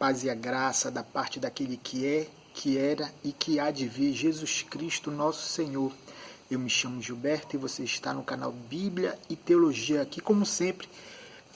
paz e a graça da parte daquele que é, que era e que há de vir, Jesus Cristo, nosso Senhor. Eu me chamo Gilberto e você está no canal Bíblia e Teologia. Aqui, como sempre,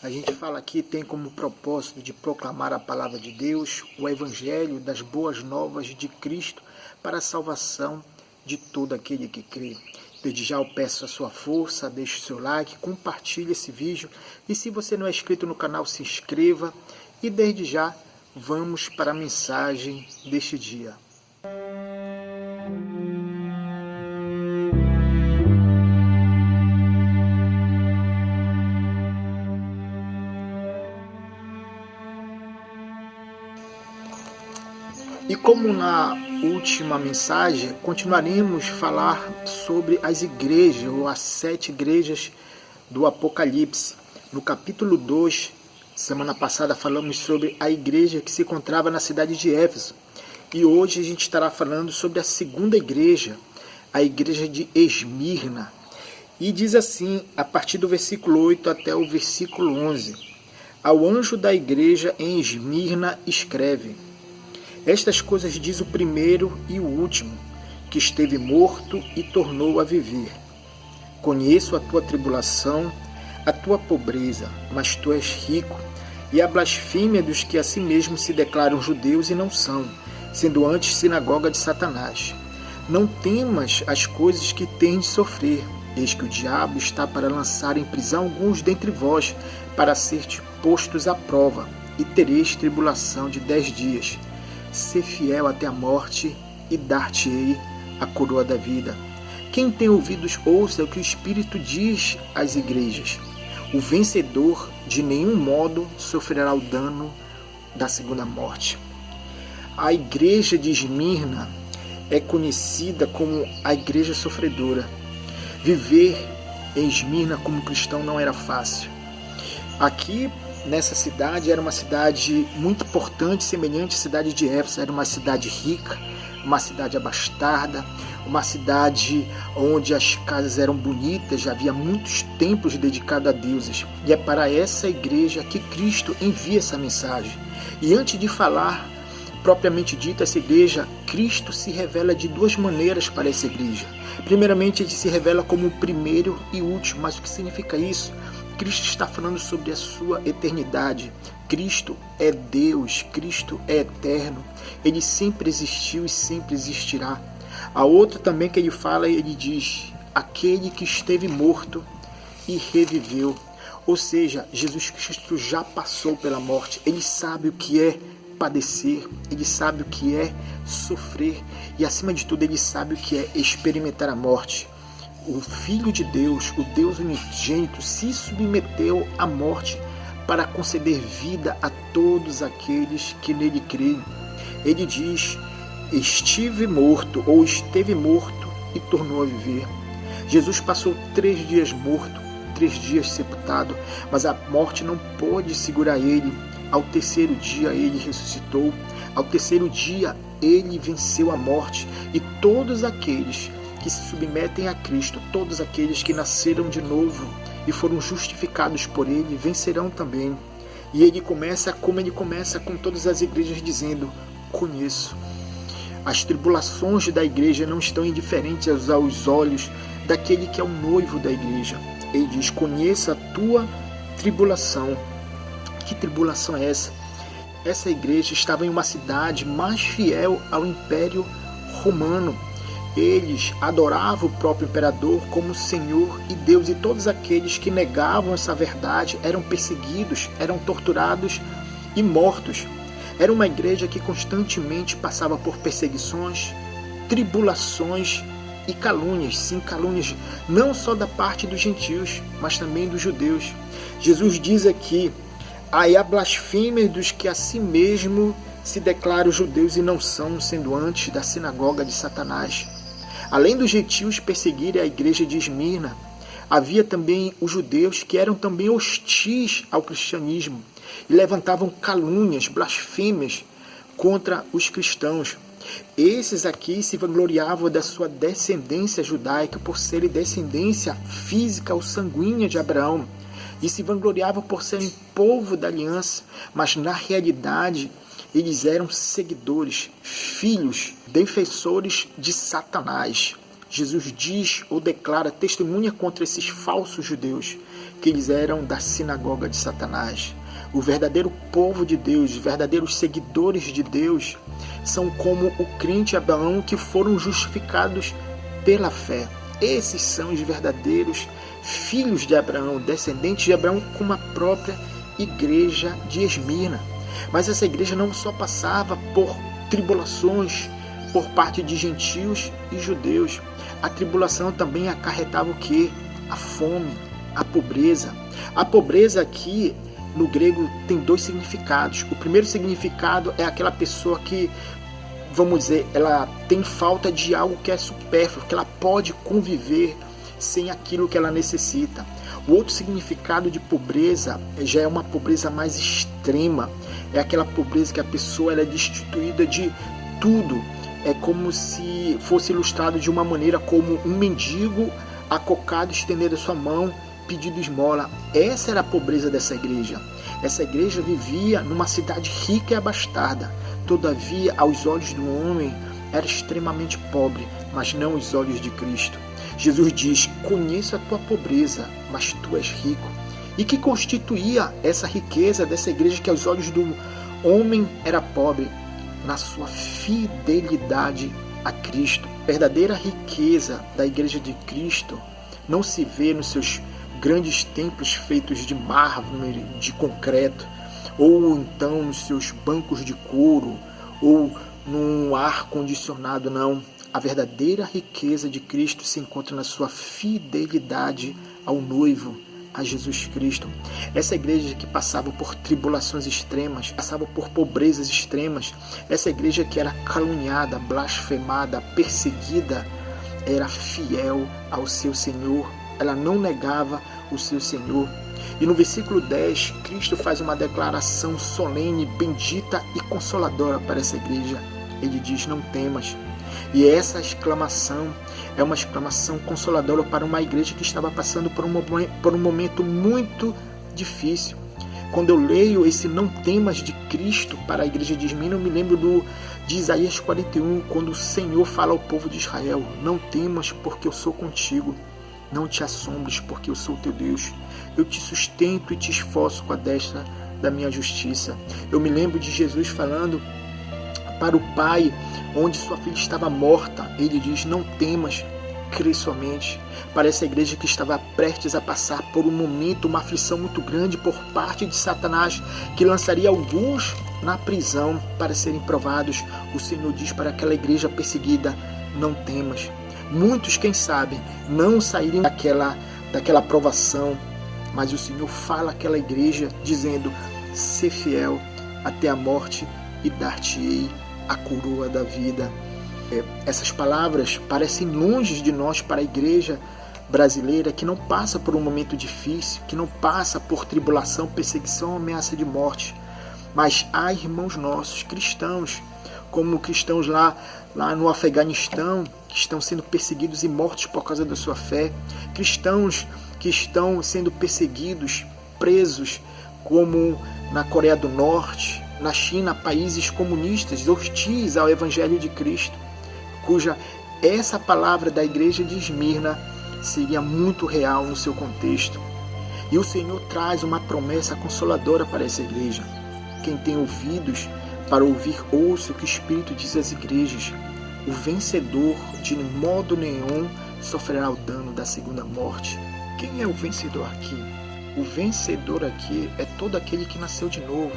a gente fala aqui, tem como propósito de proclamar a palavra de Deus, o Evangelho das boas novas de Cristo para a salvação de todo aquele que crê. Desde já eu peço a sua força, deixe o seu like, compartilhe esse vídeo e se você não é inscrito no canal, se inscreva e desde já vamos para a mensagem deste dia. E como na última mensagem, continuaremos a falar sobre as igrejas, ou as 7 igrejas do Apocalipse. No capítulo 2, semana passada falamos sobre a igreja que se encontrava na cidade de Éfeso. E hoje a gente estará falando sobre a segunda igreja, a igreja de Esmirna. E diz assim, a partir do versículo 8 até o versículo 11. Ao anjo da igreja em Esmirna escreve: Estas coisas diz o primeiro e o último, que esteve morto e tornou a viver. Conheço a tua tribulação, a tua pobreza, mas tu és rico, e a blasfêmia dos que a si mesmos se declaram judeus e não são, sendo antes sinagoga de Satanás. Não temas as coisas que tens de sofrer, eis que o diabo está para lançar em prisão alguns dentre vós, para ser-te postos à prova, e tereis tribulação de 10 dias. Ser fiel até a morte, e dar-te-ei a coroa da vida. Quem tem ouvidos, ouça o que o Espírito diz às igrejas. O vencedor de nenhum modo sofrerá o dano da segunda morte. A igreja de Esmirna é conhecida como a igreja sofredora. Viver em Esmirna como cristão não era fácil. Aqui, nessa cidade, era uma cidade muito importante, semelhante à cidade de Éfeso. Era uma cidade rica, uma cidade abastada, uma cidade onde as casas eram bonitas, já havia muitos templos dedicados a deuses. E é para essa igreja que Cristo envia essa mensagem. E antes de falar propriamente dito essa igreja, Cristo se revela de 2 maneiras para essa igreja. Primeiramente, ele se revela como o primeiro e último. Mas o que significa isso? Cristo está falando sobre a sua eternidade. Cristo é Deus, Cristo é eterno. Ele sempre existiu e sempre existirá. A outra também que ele fala, ele diz: aquele que esteve morto e reviveu. Ou seja, Jesus Cristo já passou pela morte. Ele sabe o que é padecer, ele sabe o que é sofrer e, acima de tudo, ele sabe o que é experimentar a morte. O Filho de Deus, o Deus unigênito, se submeteu à morte para conceder vida a todos aqueles que nele creem. Ele diz: estive morto ou esteve morto e tornou a viver. Jesus passou 3 dias morto, 3 dias sepultado, mas a morte não pôde segurar ele. Ao 3º dia ele ressuscitou, ao 3º dia ele venceu a morte, e todos aqueles que se submetem a Cristo, todos aqueles que nasceram de novo e foram justificados por ele, vencerão também. E ele começa como ele começa com todas as igrejas, dizendo: conheço. As tribulações da igreja não estão indiferentes aos olhos daquele que é o noivo da igreja. Ele diz: conheça a tua tribulação. Que tribulação é essa? Essa igreja estava em uma cidade mais fiel ao Império Romano. Eles adoravam o próprio imperador como Senhor e Deus, e todos aqueles que negavam essa verdade eram perseguidos, eram torturados e mortos. Era uma igreja que constantemente passava por perseguições, tribulações e calúnias. Sim, calúnias não só da parte dos gentios, mas também dos judeus. Jesus diz aqui: aí a blasfêmia dos que a si mesmo se declaram judeus e não são, sendo antes da sinagoga de Satanás. Além dos gentios perseguirem a igreja de Esmirna, havia também os judeus que eram também hostis ao cristianismo e levantavam calúnias, blasfêmias contra os cristãos. Esses aqui se vangloriavam da sua descendência judaica por serem descendência física ou sanguínea de Abraão, e se vangloriavam por serem povo da aliança, mas na realidade Eles eram seguidores, filhos, defensores de Satanás. Jesus diz ou declara, testemunha contra esses falsos judeus, que eles eram da sinagoga de Satanás. O verdadeiro povo de Deus, os verdadeiros seguidores de Deus, são como o crente Abraão, que foram justificados pela fé. Esses são os verdadeiros filhos de Abraão, descendentes de Abraão, como a própria igreja de Esmirna. Mas essa igreja não só passava por tribulações por parte de gentios e judeus. A tribulação também acarretava o quê? A fome, a pobreza. A pobreza aqui no grego tem dois significados. O primeiro significado é aquela pessoa que, vamos dizer, ela tem falta de algo que é supérfluo, que ela pode conviver sem aquilo que ela necessita. O outro significado de pobreza já é uma pobreza mais extrema. É aquela pobreza que a pessoa ela é destituída de tudo. É como se fosse ilustrado de uma maneira como um mendigo acocado estendendo a sua mão pedindo esmola. Essa era a pobreza dessa igreja. Essa igreja vivia numa cidade rica e abastada. Todavia, aos olhos do homem, era extremamente pobre, mas não aos olhos de Cristo. Jesus diz: conheço a tua pobreza, mas tu és rico. E que constituía essa riqueza dessa igreja que aos olhos do homem era pobre? Na sua fidelidade a Cristo. A verdadeira riqueza da igreja de Cristo não se vê nos seus grandes templos feitos de mármore, de concreto, ou então nos seus bancos de couro, ou num ar-condicionado, não. A verdadeira riqueza de Cristo se encontra na sua fidelidade ao noivo, a Jesus Cristo. Essa igreja que passava por tribulações extremas, passava por pobrezas extremas, essa igreja que era caluniada, blasfemada, perseguida, era fiel ao seu Senhor. Ela não negava o seu Senhor. E no versículo 10, Cristo faz uma declaração solene, bendita e consoladora para essa igreja. Ele diz: não temas. E essa exclamação é uma exclamação consoladora para uma igreja que estava passando por um momento muito difícil. Quando eu leio esse não temas de Cristo para a igreja de Esmirna, eu me lembro de Isaías 41, quando o Senhor fala ao povo de Israel: não temas, porque eu sou contigo. Não te assombres, porque eu sou teu Deus. Eu te sustento e te esforço com a destra da minha justiça. Eu me lembro de Jesus falando para o pai, onde sua filha estava morta. Ele diz: não temas, crê somente. Para essa igreja que estava prestes a passar por um momento, uma aflição muito grande por parte de Satanás, que lançaria alguns na prisão para serem provados, o Senhor diz para aquela igreja perseguida: não temas. Muitos, quem sabe, não sairiam daquela provação, mas o Senhor fala àquela igreja dizendo: sê fiel até a morte e dar-te-ei a coroa da vida. Essas palavras parecem longe de nós para a igreja brasileira que não passa por um momento difícil, que não passa por tribulação, perseguição, ameaça de morte. Mas há irmãos nossos, cristãos, como cristãos lá no Afeganistão, que estão sendo perseguidos e mortos por causa da sua fé. Cristãos que estão sendo perseguidos, presos, como na Coreia do Norte, na China, países comunistas, hostis ao Evangelho de Cristo, cuja essa palavra da igreja de Esmirna seria muito real no seu contexto. E o Senhor traz uma promessa consoladora para essa igreja. Quem tem ouvidos para ouvir, ouça o que o Espírito diz às igrejas. O vencedor de modo nenhum sofrerá o dano da segunda morte. Quem é o vencedor aqui? O vencedor aqui é todo aquele que nasceu de novo,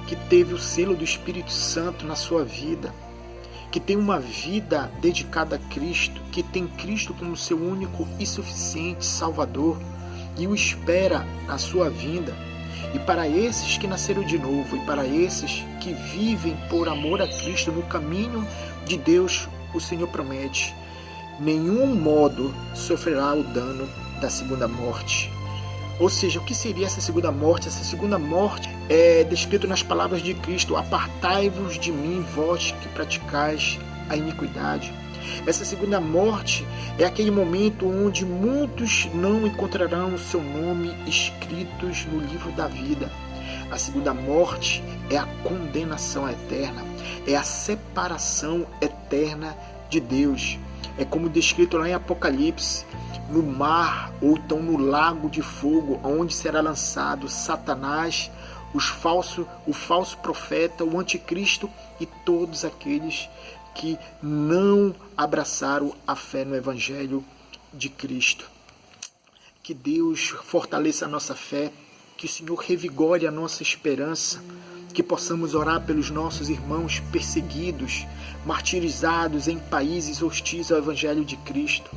que teve o selo do Espírito Santo na sua vida, que tem uma vida dedicada a Cristo, que tem Cristo como seu único e suficiente Salvador e o espera na sua vinda. E para esses que nasceram de novo, e para esses que vivem por amor a Cristo no caminho de Deus, o Senhor promete: nenhum modo sofrerá o dano da segunda morte. Ou seja, o que seria essa segunda morte? Essa segunda morte é descrito nas palavras de Cristo: apartai-vos de mim, vós que praticais a iniquidade. Essa segunda morte é aquele momento onde muitos não encontrarão o seu nome escritos no livro da vida. A segunda morte é a condenação eterna, é a separação eterna de Deus. É como descrito lá em Apocalipse, no mar ou então no lago de fogo, onde será lançado Satanás, o falso profeta, o anticristo e todos aqueles que não abraçaram a fé no Evangelho de Cristo. Que Deus fortaleça a nossa fé, que o Senhor revigore a nossa esperança, que possamos orar pelos nossos irmãos perseguidos, martirizados em países hostis ao Evangelho de Cristo.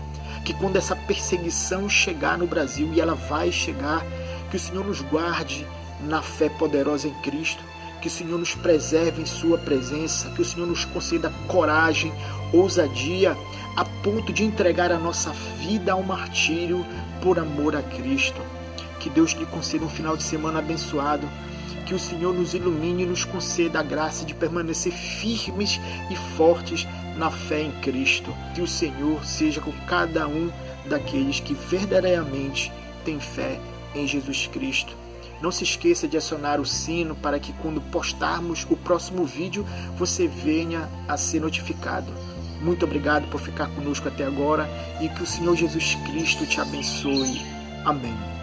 Que quando essa perseguição chegar no Brasil, e ela vai chegar, que o Senhor nos guarde na fé poderosa em Cristo, que o Senhor nos preserve em sua presença, que o Senhor nos conceda coragem, ousadia, a ponto de entregar a nossa vida ao martírio por amor a Cristo. Que Deus lhe conceda um final de semana abençoado, que o Senhor nos ilumine e nos conceda a graça de permanecer firmes e fortes na fé em Cristo. Que o Senhor seja com cada um daqueles que verdadeiramente têm fé em Jesus Cristo. Não se esqueça de acionar o sino para que quando postarmos o próximo vídeo, você venha a ser notificado. Muito obrigado por ficar conosco até agora e que o Senhor Jesus Cristo te abençoe. Amém.